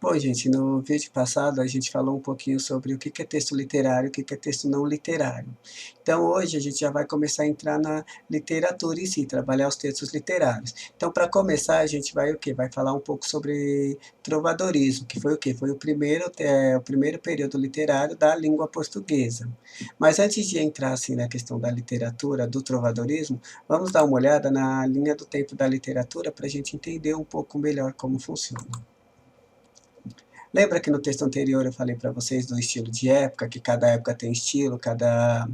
Bom, gente, no vídeo passado a gente falou um pouquinho sobre o que é texto literário e o que é texto não literário. Então hoje a gente já vai começar a entrar na literatura em si, trabalhar os textos literários. Então para começar a gente vai o quê? Vai falar um pouco sobre trovadorismo, que foi o quê? Foi o primeiro período literário da língua portuguesa. Mas antes de entrar assim na questão da literatura, do trovadorismo, vamos dar uma olhada na linha do tempo da literatura para a gente entender um pouco melhor como funciona. Lembra que no texto anterior eu falei para vocês do estilo de época, que cada época tem estilo, cada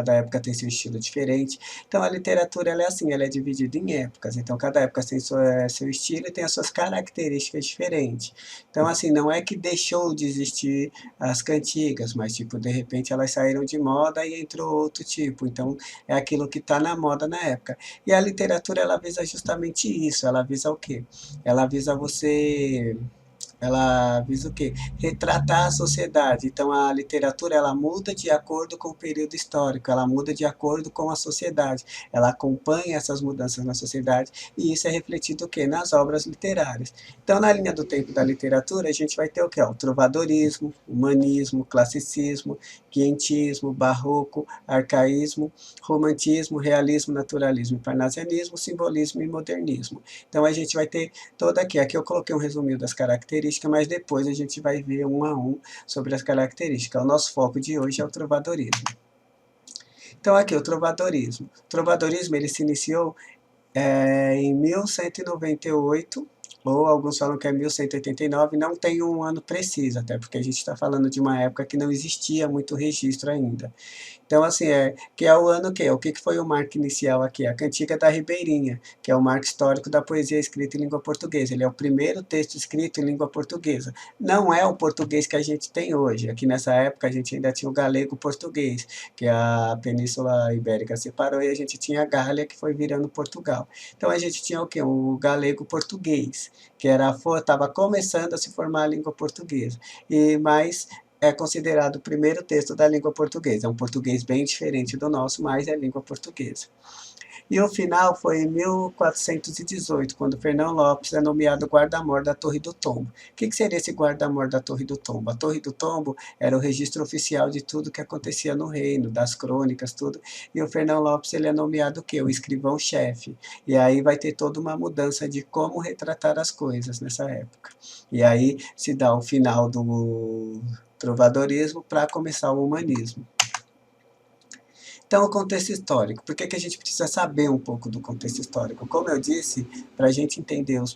época tem seu estilo diferente. Então a literatura ela é assim, ela é dividida em épocas. Então cada época tem seu estilo e tem as suas características diferentes. Então assim, não é que deixou de existir as cantigas, mas tipo, de repente elas saíram de moda e entrou outro tipo. Então é aquilo que está na moda na época. E a literatura ela visa justamente isso, ela visa o quê? Ela visa você ela visa o quê? Retratar a sociedade. Então a literatura ela muda de acordo com o período histórico, ela muda de acordo com a sociedade, ela acompanha essas mudanças na sociedade e isso é refletido o quê? Nas obras literárias. Então na linha do tempo da literatura a gente vai ter o quê? O trovadorismo, humanismo, classicismo, quinhentismo, barroco, arcaísmo, romantismo, realismo, naturalismo, parnasianismo, simbolismo e modernismo. Então a gente vai ter toda aqui eu coloquei um resuminho das características, mas depois a gente vai ver um a um sobre as características. O nosso foco de hoje é o trovadorismo. Então aqui, o trovadorismo. O trovadorismo ele se iniciou em 1198, ou alguns falam que é 1189, não tem um ano preciso, até porque a gente está falando de uma época que não existia muito registro ainda. Então, assim, que é o ano que? O que foi o marco inicial aqui? A Cantiga da Ribeirinha, que é o marco histórico da poesia escrita em língua portuguesa. Ele é o primeiro texto escrito em língua portuguesa. Não é o português que a gente tem hoje. Aqui nessa época a gente ainda tinha o galego português, que a Península Ibérica separou e a gente tinha a Gália, que foi virando Portugal. Então a gente tinha o quê? O galego português, que estava começando a se formar a língua portuguesa. Mas é considerado o primeiro texto da língua portuguesa. É um português bem diferente do nosso, mas é língua portuguesa. E o final foi em 1418, quando Fernão Lopes é nomeado guarda-mor da Torre do Tombo. O que seria esse guarda-mor da Torre do Tombo? A Torre do Tombo era o registro oficial de tudo que acontecia no reino, das crônicas, tudo. E o Fernão Lopes ele é nomeado o quê? O escrivão-chefe. E aí vai ter toda uma mudança de como retratar as coisas nessa época. E aí se dá o final do trovadorismo para começar o humanismo. Então, o contexto histórico. Por que a gente precisa saber um pouco do contexto histórico? Como eu disse, para a gente entender os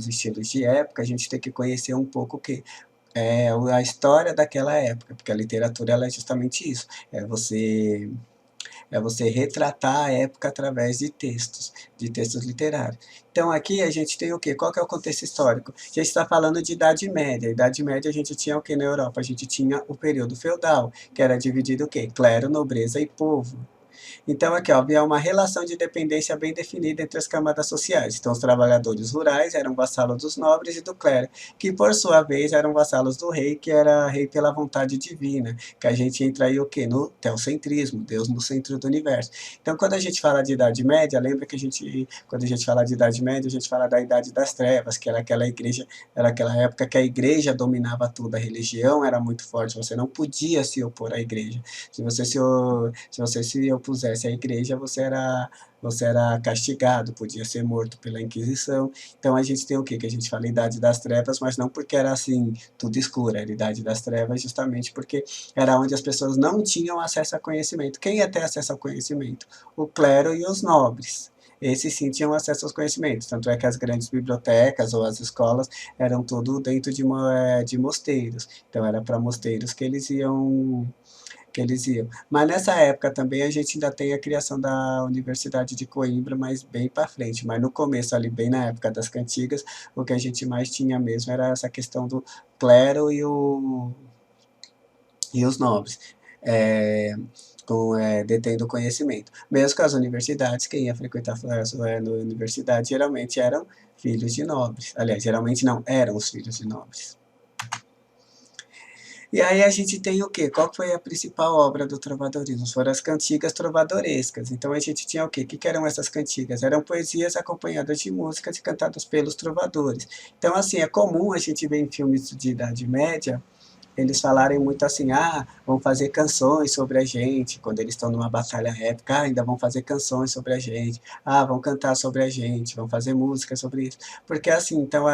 estilos de época, a gente tem que conhecer um pouco o que a história daquela época, porque a literatura ela é justamente isso, você retratar a época através de textos literários. Então aqui a gente tem o quê? Qual que é o contexto histórico? A gente está falando de Idade Média. Idade Média a gente tinha o quê na Europa? A gente tinha o período feudal, que era dividido o quê? Clero, nobreza e povo. Então, aqui, ó, havia uma relação de dependência bem definida entre as camadas sociais. Então, os trabalhadores rurais eram vassalos dos nobres e do clero, que, por sua vez, eram vassalos do rei, que era rei pela vontade divina, que a gente entra aí o quê? No teocentrismo, Deus no centro do universo. Então, quando a gente fala de Idade Média, lembra que quando a gente fala de Idade Média, a gente fala da Idade das Trevas, que era aquela igreja, era aquela época que a igreja dominava tudo, a religião era muito forte, você não podia se opor à igreja. Se você se opusesse à igreja, você era castigado, podia ser morto pela Inquisição. Então a gente tem o quê? Que a gente fala Idade das Trevas, mas não porque era assim, tudo escuro, era Idade das Trevas justamente porque era onde as pessoas não tinham acesso a conhecimento. Quem ia ter acesso ao conhecimento? O clero e os nobres. Esses sim tinham acesso aos conhecimentos, tanto é que as grandes bibliotecas ou as escolas eram tudo dentro de mosteiros. Então era para mosteiros que eles iam. Mas nessa época também a gente ainda tem a criação da Universidade de Coimbra, mas bem para frente. Mas no começo, ali bem na época das cantigas, o que a gente mais tinha mesmo era essa questão do clero e os nobres. Detendo conhecimento. Mesmo com as universidades, quem ia frequentar a universidade geralmente eram filhos de nobres. Aliás, geralmente não, eram os filhos de nobres. E aí a gente tem o quê? Qual foi a principal obra do trovadorismo? Foram as cantigas trovadorescas. Então a gente tinha o quê? O que eram essas cantigas? Eram poesias acompanhadas de músicas e cantadas pelos trovadores. Então, assim, é comum a gente ver em filmes de Idade Média eles falarem muito assim, vão fazer canções sobre a gente, quando eles estão numa batalha épica, ainda vão fazer canções sobre a gente, vão cantar sobre a gente, vão fazer música sobre isso, porque assim, então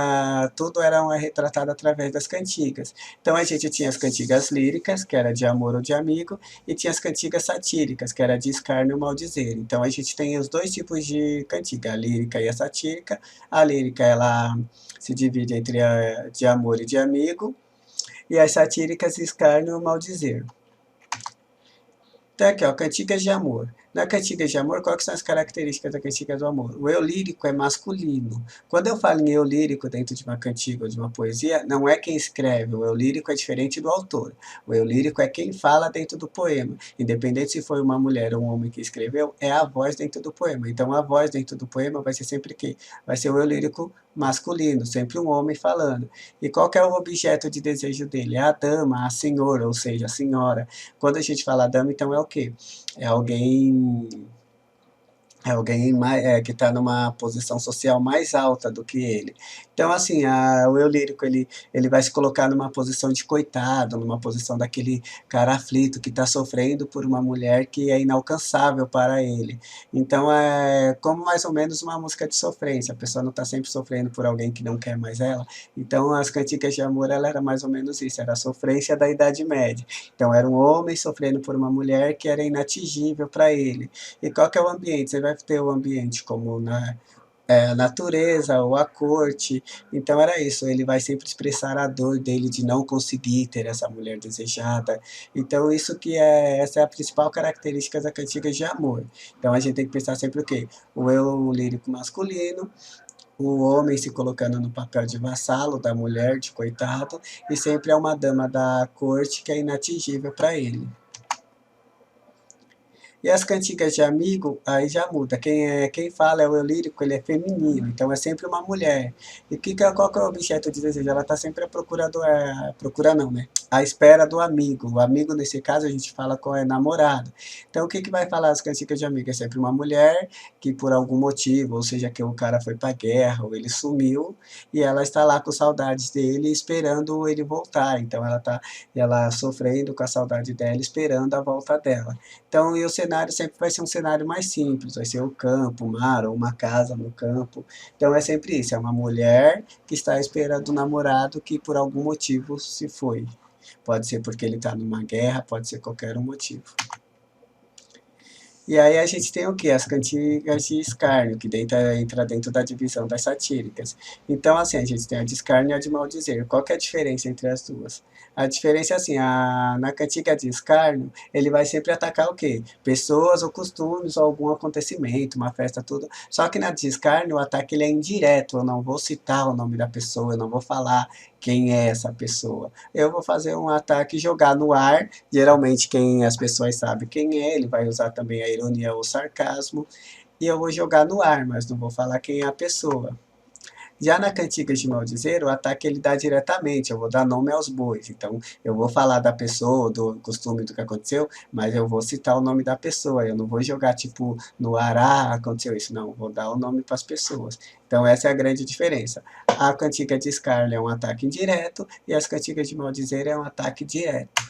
tudo era retratado através das cantigas. Então a gente tinha as cantigas líricas, que era de amor ou de amigo, e tinha as cantigas satíricas, que era de escárnio e maldizer. Então a gente tem os dois tipos de cantiga, a lírica e a satírica. A lírica, ela se divide entre a de amor e de amigo, e as satíricas escárnio e maldizer. Então aqui, ó, cantigas de amor. Na cantiga de amor, quais são as características da cantiga do amor? O eu lírico é masculino. Quando eu falo em eu lírico dentro de uma cantiga ou de uma poesia, não é quem escreve. O eu lírico é diferente do autor. O eu lírico é quem fala dentro do poema. Independente se foi uma mulher ou um homem que escreveu, é a voz dentro do poema. Então a voz dentro do poema vai ser sempre quem? Vai ser o eu lírico masculino, sempre um homem falando. E qual que é o objeto de desejo dele? É a dama, a senhora, ou seja, a senhora. Quando a gente fala dama, então é o quê? É alguém que está numa posição social mais alta do que ele. Então, assim, o eu lírico, ele vai se colocar numa posição de coitado, numa posição daquele cara aflito que está sofrendo por uma mulher que é inalcançável para ele. Então, é como mais ou menos uma música de sofrência. A pessoa não está sempre sofrendo por alguém que não quer mais ela. Então, as cantigas de amor, ela era mais ou menos isso, era a sofrência da Idade Média. Então, era um homem sofrendo por uma mulher que era inatingível para ele. E qual que é o ambiente? Você vai ter o ambiente como a natureza ou a corte. Então era isso, ele vai sempre expressar a dor dele de não conseguir ter essa mulher desejada. Então essa é a principal característica da cantiga de amor. Então a gente tem que pensar sempre o quê? O eu lírico masculino, o homem se colocando no papel de vassalo da mulher, de coitado, e sempre é uma dama da corte que é inatingível para ele. E as cantigas de amigo, aí já muda. Quem fala é o eu lírico, ele é feminino, então é sempre uma mulher. E qual que é o objeto de desejo? Ela está sempre à procura procura não, né? À espera do amigo. O amigo, nesse caso, a gente fala com é namorado. Então, o que vai falar as cantigas de amigo? É sempre uma mulher que, por algum motivo, ou seja, que o cara foi pra guerra, ou ele sumiu, e ela está lá com saudades dele, esperando ele voltar. Então, ela sofrendo com a saudade dela, esperando a volta dela. Então, e o cenário sempre vai ser um cenário mais simples, vai ser o campo, o mar, ou uma casa no campo. Então é sempre isso, é uma mulher que está esperando o namorado que por algum motivo se foi. Pode ser porque ele está numa guerra, pode ser qualquer um motivo. E aí a gente tem o quê? As cantigas de escárnio, que entra dentro da divisão das satíricas. Então, assim, a gente tem a de escárnio e a de maldizer. Qual que é a diferença entre as duas? A diferença é assim, na cantiga de escárnio, ele vai sempre atacar o quê? Pessoas ou costumes ou algum acontecimento, uma festa, tudo. Só que na de escárnio, o ataque ele é indireto, eu não vou citar o nome da pessoa, eu não vou falar quem é essa pessoa. Eu vou fazer um ataque e jogar no ar. Geralmente quem as pessoas sabem quem é, ele vai usar também a ironia ou sarcasmo. E eu vou jogar no ar, mas não vou falar quem é a pessoa. Já na cantiga de maldizer, o ataque ele dá diretamente, eu vou dar nome aos bois. Então, eu vou falar da pessoa, do costume, do que aconteceu, mas eu vou citar o nome da pessoa. Eu não vou jogar, tipo, no ar, aconteceu isso. Não, eu vou dar o nome para as pessoas. Então, essa é a grande diferença. A cantiga de escárnio é um ataque indireto e as cantigas de maldizer é um ataque direto.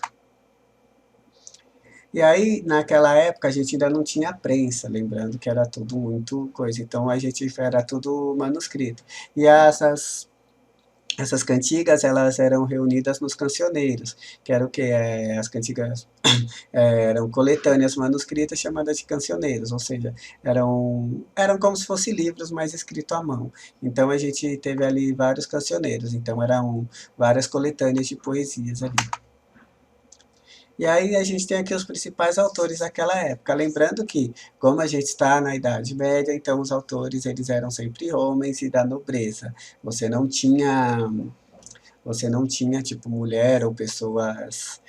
E aí, naquela época, a gente ainda não tinha prensa, lembrando que era tudo muito coisa, então a gente era tudo manuscrito. E essas cantigas, elas eram reunidas nos cancioneiros, que era o que? As cantigas eram coletâneas manuscritas chamadas de cancioneiros, ou seja, eram como se fossem livros, mas escritos à mão. Então a gente teve ali vários cancioneiros, então eram várias coletâneas de poesias ali. E aí a gente tem aqui os principais autores daquela época, lembrando que, como a gente está na Idade Média, então os autores eles eram sempre homens e da nobreza. Você não tinha você não tinha, tipo, mulher ou pessoas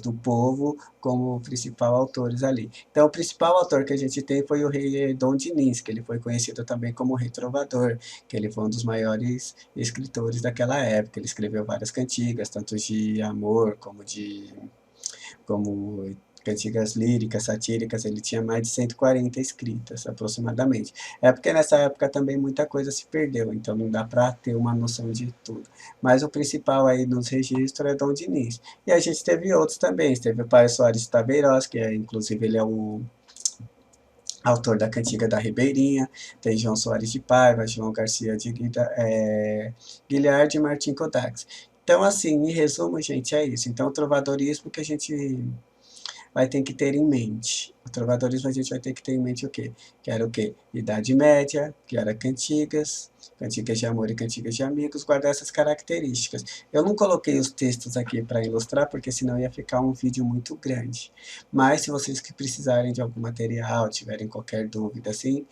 do povo como principal autores ali. Então, o principal autor que a gente tem foi o rei Dom Diniz, que ele foi conhecido também como Rei Trovador, que ele foi um dos maiores escritores daquela época. Ele escreveu várias cantigas, tanto de amor como cantigas líricas, satíricas, ele tinha mais de 140 escritas, aproximadamente. É porque nessa época também muita coisa se perdeu, então não dá para ter uma noção de tudo. Mas o principal aí nos registros é Dom Diniz. E a gente teve outros também, teve o Pai Soares de Tabeiros, que inclusive ele é o autor da Cantiga da Ribeirinha, tem João Soares de Paiva, João Garcia de Guilherme e Martim Kodax. Então, assim, em resumo, gente, é isso. Então, o trovadorismo que a gente vai ter que ter em mente. O trovadorismo a gente vai ter que ter em mente o quê? Que era o quê? Idade Média, que era cantigas, cantigas de amor e cantigas de amigos, guardar essas características. Eu não coloquei os textos aqui para ilustrar, porque senão ia ficar um vídeo muito grande. Mas se vocês que precisarem de algum material, tiverem qualquer dúvida assim,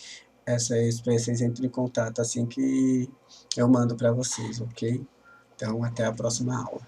vocês entrem em contato assim que eu mando para vocês, ok? Então, até a próxima aula.